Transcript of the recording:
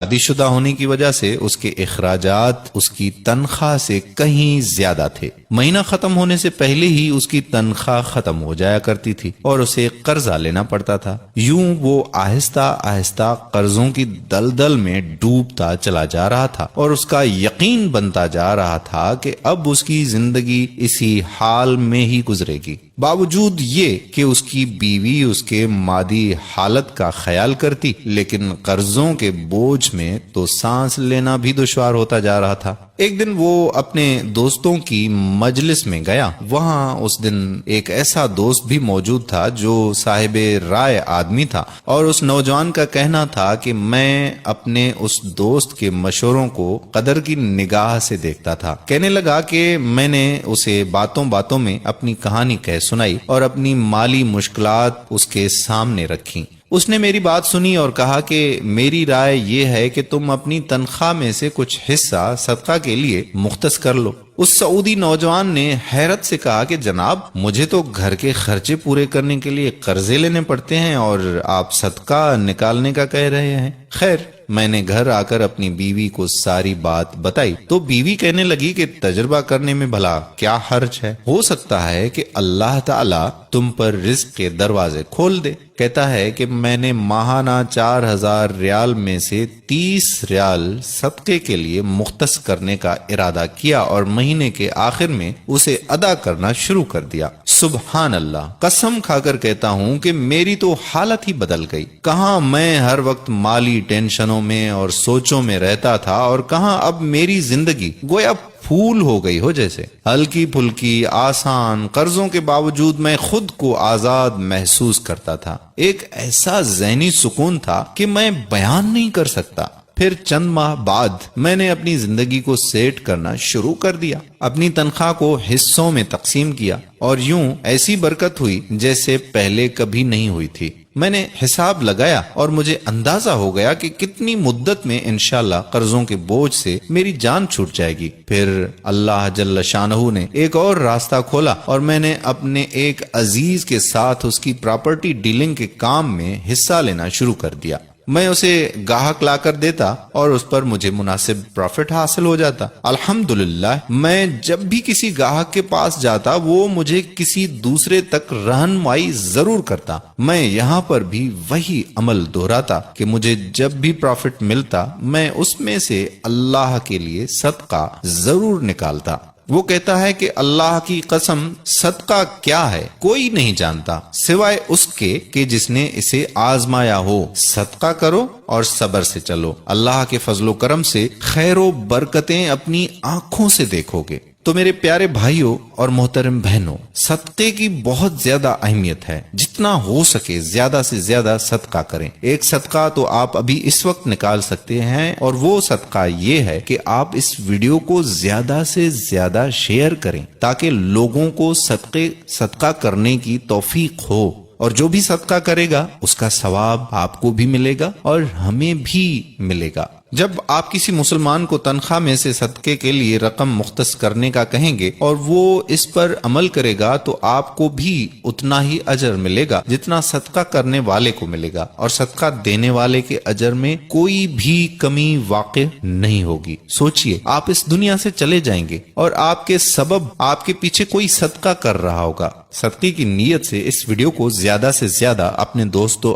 شادی شدہ ہونے کی وجہ سے اس کے اخراجات اس کی تنخواہ سے کہیں زیادہ تھے۔ مہینہ ختم ہونے سے پہلے ہی اس کی تنخواہ ختم ہو جایا کرتی تھی اور اسے قرضہ لینا پڑتا تھا۔ یوں وہ آہستہ آہستہ قرضوں کی دلدل میں ڈوبتا چلا جا رہا تھا اور اس کا یقین بنتا جا رہا تھا کہ اب اس کی زندگی اسی حال میں ہی گزرے گی۔ باوجود یہ کہ اس کی بیوی اس کے مادی حالت کا خیال کرتی، لیکن قرضوں کے بوجھ میں تو سانس لینا بھی دشوار ہوتا جا رہا تھا۔ ایک دن وہ اپنے دوستوں کی مجلس میں گیا۔ وہاں اس دن ایک ایسا دوست بھی موجود تھا جو صاحب رائے آدمی تھا، اور اس نوجوان کا کہنا تھا کہ میں اپنے اس دوست کے مشوروں کو قدر کی نگاہ سے دیکھتا تھا۔ کہنے لگا کہ میں نے اسے باتوں باتوں میں اپنی کہانی کہہ سنائی اور اپنی مالی مشکلات اس کے سامنے رکھی۔ اس نے میری بات سنی اور کہا کہ میری رائے یہ ہے کہ تم اپنی تنخواہ میں سے کچھ حصہ صدقہ کے لیے مختص کر لو۔ اس سعودی نوجوان نے حیرت سے کہا کہ جناب، مجھے تو گھر کے خرچے پورے کرنے کے لیے قرضے لینے پڑتے ہیں اور آپ صدقہ نکالنے کا کہہ رہے ہیں۔ خیر، میں نے گھر آ کر اپنی بیوی کو ساری بات بتائی تو بیوی کہنے لگی کہ تجربہ کرنے میں بھلا کیا حرج ہے، ہو سکتا ہے کہ اللہ تعالی تم پر رزق کے دروازے کھول دے۔ کہتا ہے کہ میں نے ماہانہ 4000 ریال میں سے 30 ریال صدقے کے لیے مختص کرنے کا ارادہ کیا اور مہینے کے آخر میں اسے ادا کرنا شروع کر دیا۔ سبحان اللہ، قسم کھا کر کہتا ہوں کہ میری تو حالت ہی بدل گئی۔ کہاں میں ہر وقت مالی ٹینشنوں میں اور سوچوں میں رہتا تھا، اور کہاں اب میری زندگی گویا پھول ہو گئی ہو جیسے، ہلکی پھلکی، آسان۔ قرضوں کے باوجود میں خود کو آزاد محسوس کرتا تھا۔ ایک ایسا ذہنی سکون تھا کہ میں بیان نہیں کر سکتا۔ پھر چند ماہ بعد میں نے اپنی زندگی کو سیٹ کرنا شروع کر دیا، اپنی تنخواہ کو حصوں میں تقسیم کیا، اور یوں ایسی برکت ہوئی جیسے پہلے کبھی نہیں ہوئی تھی۔ میں نے حساب لگایا اور مجھے اندازہ ہو گیا کہ کتنی مدت میں انشاءاللہ قرضوں کے بوجھ سے میری جان چھوٹ جائے گی۔ پھر اللہ جل شانہ نے ایک اور راستہ کھولا اور میں نے اپنے ایک عزیز کے ساتھ اس کی پراپرٹی ڈیلنگ کے کام میں حصہ لینا شروع کر دیا۔ میں اسے گاہک لا کر دیتا اور اس پر مجھے مناسب پروفٹ حاصل ہو جاتا۔ الحمدللہ، میں جب بھی کسی گاہک کے پاس جاتا وہ مجھے کسی دوسرے تک رہنمائی ضرور کرتا۔ میں یہاں پر بھی وہی عمل دہراتا کہ مجھے جب بھی پروفٹ ملتا میں اس میں سے اللہ کے لیے صدقہ ضرور نکالتا۔ وہ کہتا ہے کہ اللہ کی قسم، صدقہ کیا ہے کوئی نہیں جانتا سوائے اس کے کہ جس نے اسے آزمایا ہو۔ صدقہ کرو اور صبر سے چلو، اللہ کے فضل و کرم سے خیر و برکتیں اپنی آنکھوں سے دیکھو گے۔ تو میرے پیارے بھائیوں اور محترم بہنوں، صدقے کی بہت زیادہ اہمیت ہے۔ جتنا ہو سکے زیادہ سے زیادہ صدقہ کریں۔ ایک صدقہ تو آپ ابھی اس وقت نکال سکتے ہیں، اور وہ صدقہ یہ ہے کہ آپ اس ویڈیو کو زیادہ سے زیادہ شیئر کریں تاکہ لوگوں کو صدقہ کرنے کی توفیق ہو، اور جو بھی صدقہ کرے گا اس کا ثواب آپ کو بھی ملے گا اور ہمیں بھی ملے گا۔ جب آپ کسی مسلمان کو تنخواہ میں سے صدقے کے لیے رقم مختص کرنے کا کہیں گے اور وہ اس پر عمل کرے گا تو آپ کو بھی اتنا ہی اجر ملے گا جتنا صدقہ کرنے والے کو ملے گا، اور صدقہ دینے والے کے اجر میں کوئی بھی کمی واقع نہیں ہوگی۔ سوچئے، آپ اس دنیا سے چلے جائیں گے اور آپ کے سبب آپ کے پیچھے کوئی صدقہ کر رہا ہوگا۔ صدقے کی نیت سے اس ویڈیو کو زیادہ سے زیادہ اپنے دوستوں